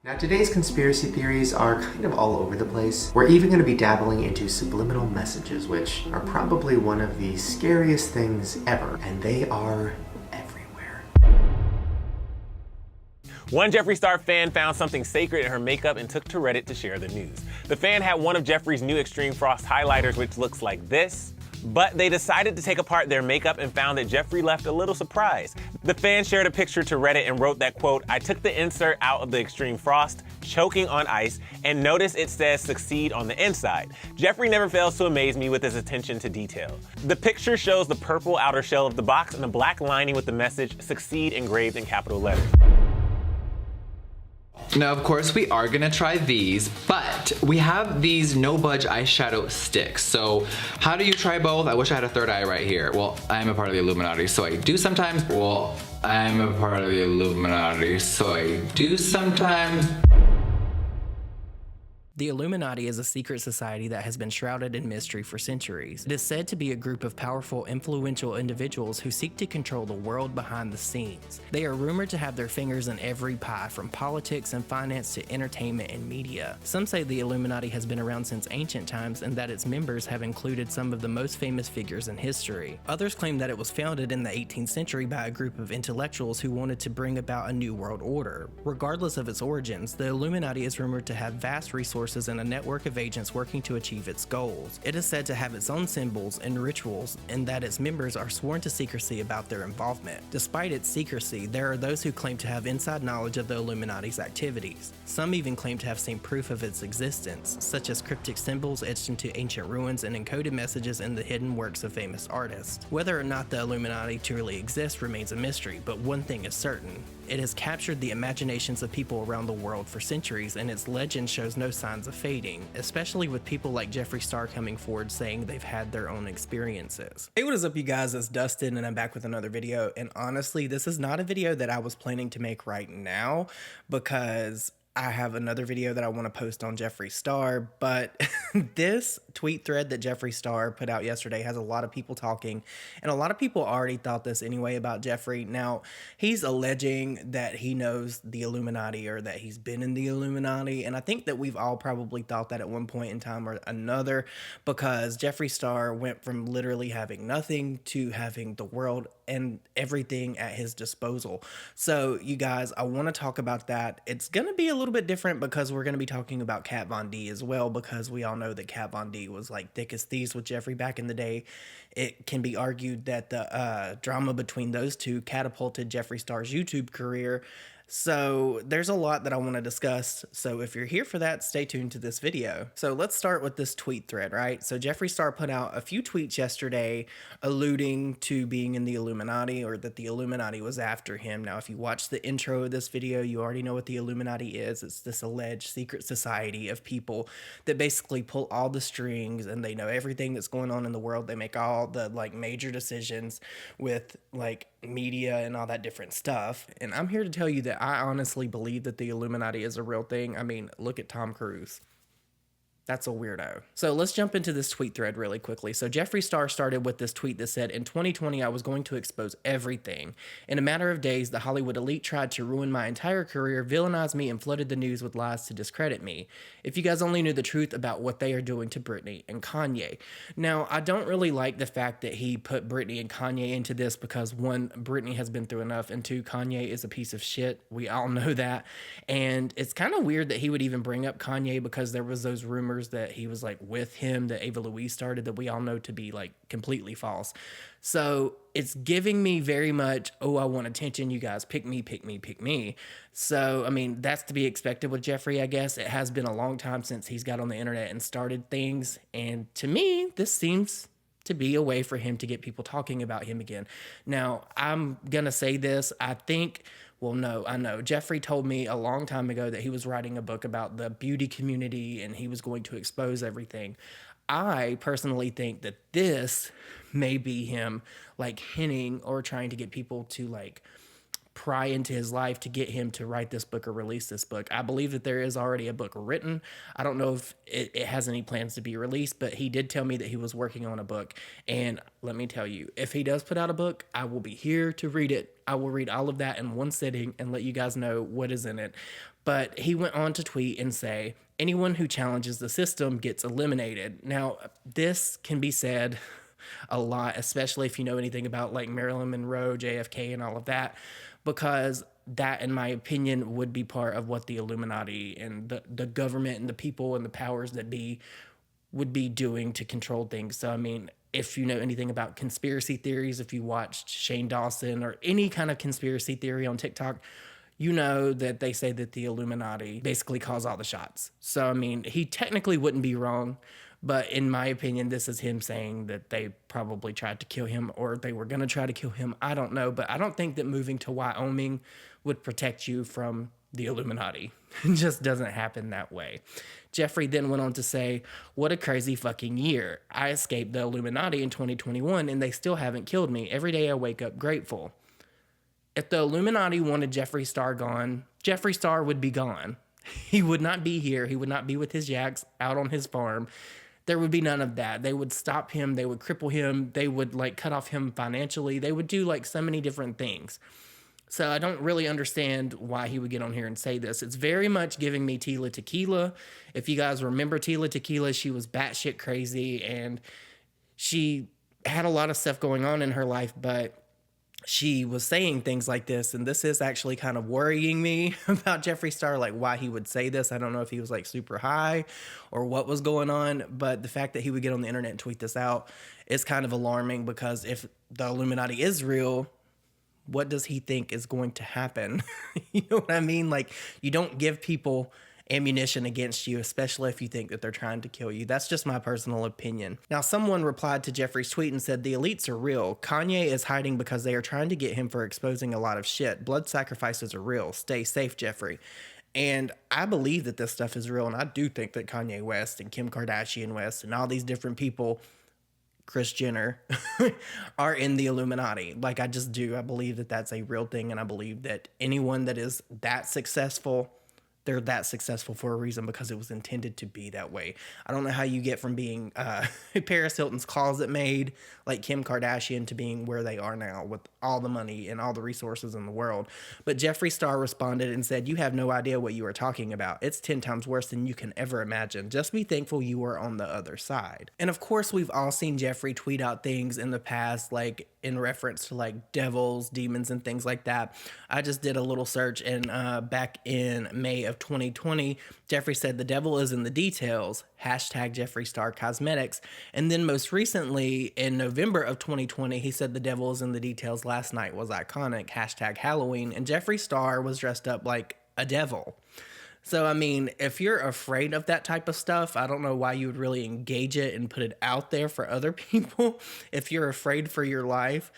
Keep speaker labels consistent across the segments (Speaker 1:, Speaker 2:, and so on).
Speaker 1: Now today's conspiracy theories are kind of all over the place. We're even going to be dabbling into subliminal messages, which are probably one of the scariest things ever, and they are everywhere.
Speaker 2: One Jeffree Star fan found something sacred in her makeup and took to Reddit to share the news. The fan had one of Jeffree's new Extreme Frost highlighters, which looks like this. But they decided to take apart their makeup and found that Jeffree left a little surprise. The fan shared a picture to Reddit and wrote that, quote, "I took the insert out of the Extreme Frost, choking on ice, and notice it says succeed on the inside. Jeffree never fails to amaze me with his attention to detail." The picture shows the purple outer shell of the box and a black lining with the message succeed engraved in capital letters.
Speaker 3: Now, of course, we are gonna try these, but we have these no budge eyeshadow sticks. So how do you try both? I wish I had a third eye right here. Well, I'm a part of the Illuminati, so I do sometimes. Well, I'm a part of the Illuminati, so I do sometimes.
Speaker 4: The Illuminati is a secret society that has been shrouded in mystery for centuries. It is said to be a group of powerful, influential individuals who seek to control the world behind the scenes. They are rumored to have their fingers in every pie, from politics and finance to entertainment and media. Some say the Illuminati has been around since ancient times and that its members have included some of the most famous figures in history. Others claim that it was founded in the 18th century by a group of intellectuals who wanted to bring about a new world order. Regardless of its origins, the Illuminati is rumored to have vast resources and a network of agents working to achieve its goals. It is said to have its own symbols and rituals, and that its members are sworn to secrecy about their involvement. Despite its secrecy, there are those who claim to have inside knowledge of the Illuminati's activities. Some even claim to have seen proof of its existence, such as cryptic symbols etched into ancient ruins and encoded messages in the hidden works of famous artists. Whether or not the Illuminati truly exists remains a mystery, but one thing is certain. It has captured the imaginations of people around the world for centuries, and its legend shows no signs of fading, especially with people like Jeffree Star coming forward saying they've had their own experiences. Hey, what is up, you guys? It's Dustin, and I'm back with another video. And honestly, this is not a video that I was planning to make right now because I have another video that I want to post on Jeffree Star, but this tweet thread that Jeffree Star put out yesterday has a lot of people talking, and a lot of people already thought this anyway about Jeffree. Now, he's alleging that he knows the Illuminati or that he's been in the Illuminati, and I think that we've all probably thought that at one point in time or another, because Jeffree Star went from literally having nothing to having the world and everything at his disposal. So, you guys, I want to talk about that. It's going to be a little bit different because we're going to be talking about Kat Von D as well, because we all know that Kat Von D was like thick as thieves with Jeffree back in the day. It can be argued that the drama between those two catapulted Jeffree Star's YouTube career. So there's a lot that I want to discuss. So if you're here for that, stay tuned to this video. So let's start with this tweet thread, right? So Jeffree Star put out a few tweets yesterday alluding to being in the Illuminati, or that the Illuminati was after him. Now, if you watch the intro of this video, you already know what the Illuminati is. It's this alleged secret society of people that basically pull all the strings, and they know everything that's going on in the world. They make all the like major decisions with like media and all that different stuff. And I'm here to tell you that I honestly believe that the Illuminati is a real thing. I mean, look at Tom Cruise. That's a weirdo. So let's jump into this tweet thread really quickly. So Jeffree Star started with this tweet that said, "In 2020, I was going to expose everything. In a matter of days, the Hollywood elite tried to ruin my entire career, villainize me, and flooded the news with lies to discredit me. If you guys only knew the truth about what they are doing to Britney and Kanye." Now, I don't really like the fact that he put Britney and Kanye into this because, one, Britney has been through enough, and two, Kanye is a piece of shit. We all know that. And it's kind of weird that he would even bring up Kanye, because there was those rumors that he was like with him, that Ava Louise started, that we all know to be like completely false. So it's giving me very much, oh, I want attention, you guys, pick me, pick me, pick me. So, I mean, that's to be expected with Jeffree, I guess. It has been a long time since he's got on the internet and started things. And to me, this seems to be a way for him to get people talking about him again. Now, I'm going to say this. I think, well, no, I know. Jeffree told me a long time ago that he was writing a book about the beauty community and he was going to expose everything. I personally think that this may be him like hinting or trying to get people to like pry into his life to get him to write this book or release this book. I believe that there is already a book written. I don't know if it has any plans to be released, but he did tell me that he was working on a book. And let me tell you, if he does put out a book, I will be here to read it. I will read all of that in one sitting and let you guys know what is in it. But he went on to tweet and say, anyone who challenges the system gets eliminated. Now, this can be said a lot, especially if you know anything about like Marilyn Monroe, JFK, and all of that, because that, in my opinion, would be part of what the Illuminati and the government and the people and the powers that be would be doing to control things. So, I mean, if you know anything about conspiracy theories, if you watched Shane Dawson or any kind of conspiracy theory on TikTok, you know that they say that the Illuminati basically calls all the shots. So, I mean, he technically wouldn't be wrong, but in my opinion, this is him saying that they probably tried to kill him or they were going to try to kill him. I don't know, but I don't think that moving to Wyoming would protect you from the Illuminati. It just doesn't happen that way. Jeffree then went on to say, what a crazy fucking year. I escaped the Illuminati in 2021 and they still haven't killed me. Every day I wake up grateful. If the Illuminati wanted Jeffree Star gone, Jeffree Star would be gone. He would not be here. He would not be with his yaks out on his farm. There would be none of that. They would stop him. They would cripple him. They would like cut off him financially. They would do like so many different things. So I don't really understand why he would get on here and say this. It's very much giving me Tila Tequila. If you guys remember Tila Tequila, she was batshit crazy and she had a lot of stuff going on in her life, but she was saying things like this, and this is actually kind of worrying me about Jeffree Star, like why he would say this. I don't know if he was like super high or what was going on, but the fact that he would get on the internet and tweet this out is kind of alarming, because if the Illuminati is real, what does he think is going to happen? You know what I mean? Like, you don't give people ammunition against you, especially if you think that they're trying to kill you. That's just my personal opinion. Now, someone replied to Jeffree's tweet and said, the elites are real. Kanye is hiding because they are trying to get him for exposing a lot of shit. Blood sacrifices are real. Stay safe, Jeffree. And I believe that this stuff is real. And I do think that Kanye West and Kim Kardashian West and all these different people, Kris Jenner, are in the Illuminati. Like, I just do. I believe that that's a real thing. And I believe that anyone that is that successful, they're that successful for a reason, because it was intended to be that way. I don't know how you get from being Paris Hilton's closet maid like Kim Kardashian to being where they are now with all the money and all the resources in the world. But Jeffree Star responded and said, you have no idea what you are talking about. It's 10 times worse than you can ever imagine. Just be thankful you are on the other side. And of course, we've all seen Jeffree tweet out things in the past, like in reference to like devils, demons, and things like that. I just did a little search, and back in May of 2020, Jeffree said the devil is in the details, hashtag Jeffree Star Cosmetics. And then most recently in November of 2020, he said the devil is in the details, last night was iconic, hashtag Halloween. And Jeffree Star was dressed up like a devil. So, I mean, if you're afraid of that type of stuff, I don't know why you would really engage it and put it out there for other people. If you're afraid for your life,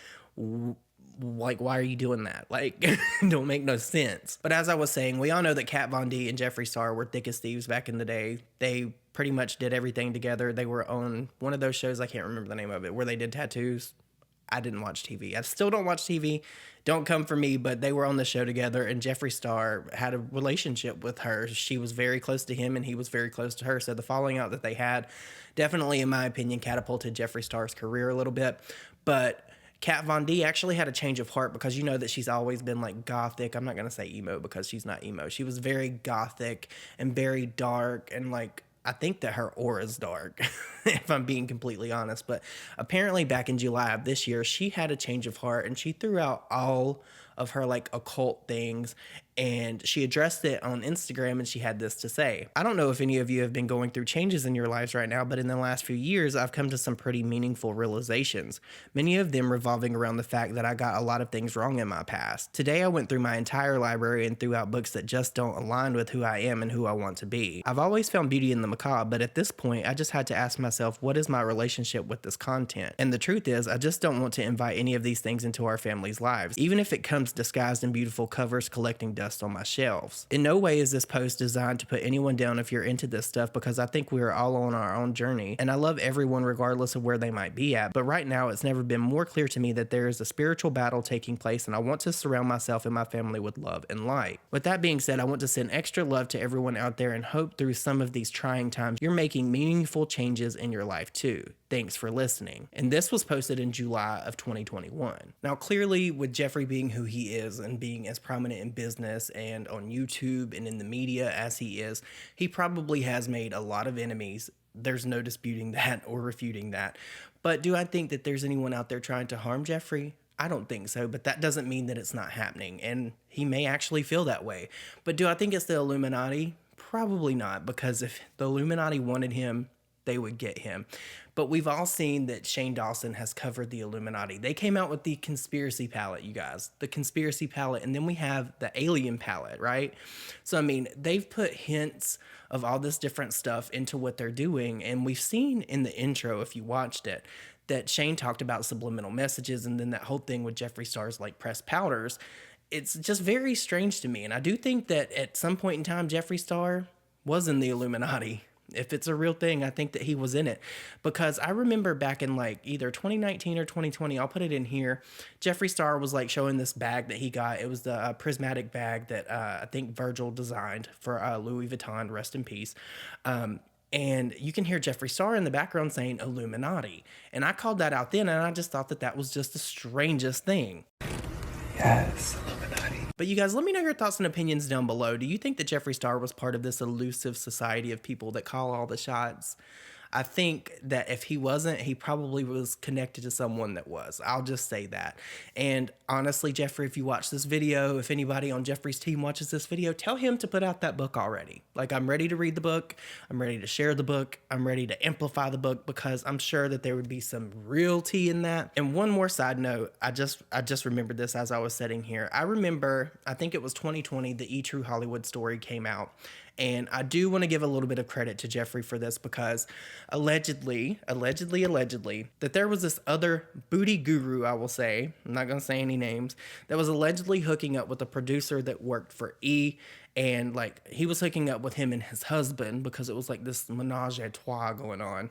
Speaker 4: like, why are you doing that? Like, don't make no sense. But as I was saying, we all know that Kat Von D and Jeffree Star were thick as thieves back in the day. They pretty much did everything together. They were on one of those shows, I can't remember the name of it, where they did tattoos. I didn't watch TV. I still don't watch TV. Don't come for me, but they were on the show together, and Jeffree Star had a relationship with her. She was very close to him, and he was very close to her. So the falling out that they had definitely, in my opinion, catapulted Jeffree Star's career a little bit. But Kat Von D actually had a change of heart, because you know that she's always been like gothic. I'm not going to say emo because she's not emo. She was very gothic and very dark, and like, I think that her aura is dark, if I'm being completely honest. But apparently back in July of this year, she had a change of heart, and she threw out all of her like occult things, and she addressed it on Instagram, and she had this to say. I don't know if any of you have been going through changes in your lives right now, but in the last few years, I've come to some pretty meaningful realizations, many of them revolving around the fact that I got a lot of things wrong in my past. Today, I went through my entire library and threw out books that just don't align with who I am and who I want to be. I've always found beauty in the macabre, but at this point, I just had to ask myself, what is my relationship with this content? And the truth is, I just don't want to invite any of these things into our family's lives, even if it comes disguised in beautiful covers collecting dust on my shelves. In no way is this post designed to put anyone down if you're into this stuff, because I think we are all on our own journey, and I love everyone regardless of where they might be at. But right now, it's never been more clear to me that there is a spiritual battle taking place, and I want to surround myself and my family with love and light. With that being said, I want to send extra love to everyone out there and hope through some of these trying times you're making meaningful changes in your life too. Thanks for listening. And this was posted in July of 2021. Now, clearly, with Jeffree being who he is and being as prominent in business and on YouTube and in the media as he is, he probably has made a lot of enemies. There's no disputing that or refuting that. But do I think that there's anyone out there trying to harm Jeffree? I don't think so, but that doesn't mean that it's not happening, and he may actually feel that way. But do I think it's the Illuminati? Probably not, because if the Illuminati wanted him, they would get him. But we've all seen that Shane Dawson has covered the Illuminati. They came out with the conspiracy palette, you guys. The conspiracy palette, and then we have the alien palette, right? So, I mean, they've put hints of all this different stuff into what they're doing, and we've seen in the intro, if you watched it, that Shane talked about subliminal messages, and then that whole thing with Jeffree Star's like pressed powders. It's just very strange to me, and I do think that at some point in time, Jeffree Star was in the Illuminati. If it's a real thing, I think that he was in it, because I remember back in like either 2019 or 2020, I'll put it in here, Jeffree Star was like showing this bag that he got. It was the prismatic bag that I think Virgil designed for Louis Vuitton, rest in peace. And you can hear Jeffree Star in the background saying Illuminati. And I called that out then, and I just thought that that was just the strangest thing.
Speaker 3: Yes, Illuminati.
Speaker 4: But you guys, let me know your thoughts and opinions down below. Do you think that Jeffree Star was part of this elusive society of people that call all the shots? I think that if he wasn't, he probably was connected to someone that was. I'll just say that. And honestly, Jeffree, if you watch this video, if anybody on Jeffree's team watches this video, tell him to put out that book already. Like, I'm ready to read the book. I'm ready to share the book. I'm ready to amplify the book, because I'm sure that there would be some real tea in that. And one more side note, I just remembered this as I was sitting here. I remember, I think it was 2020, the True Hollywood story came out. And I do want to give a little bit of credit to Jeffree for this, because allegedly, that there was this other booty guru, I will say, I'm not going to say any names, that was allegedly hooking up with a producer that worked for E! And like, he was hooking up with him and his husband, because it was like this menage a trois going on.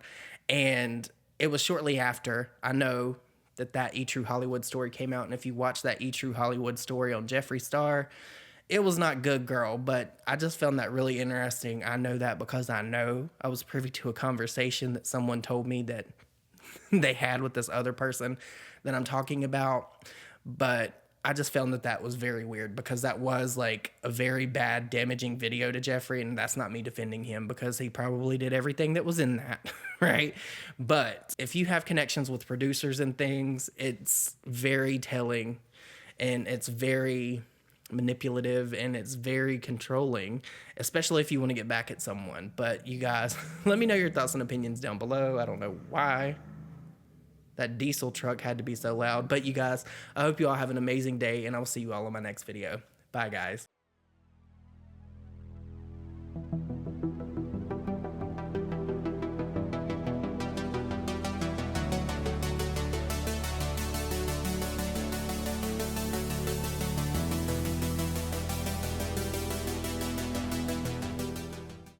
Speaker 4: And it was shortly after, I know, that True Hollywood story came out. And if you watch that True Hollywood story on Jeffree Star, it was not good, girl, but I just found that really interesting. I know that because I was privy to a conversation that someone told me that they had with this other person that I'm talking about. But I just found that was very weird, because that was like a very bad, damaging video to Jeffree, and that's not me defending him, because he probably did everything that was in that, right? But if you have connections with producers and things, it's very telling, and it's very manipulative, and it's very controlling, especially if you want to get back at someone. But you guys, let me know your thoughts and opinions down below. I don't know why that diesel truck had to be so loud, but you guys, I hope you all have an amazing day, and I'll see you all in my next video. Bye, guys.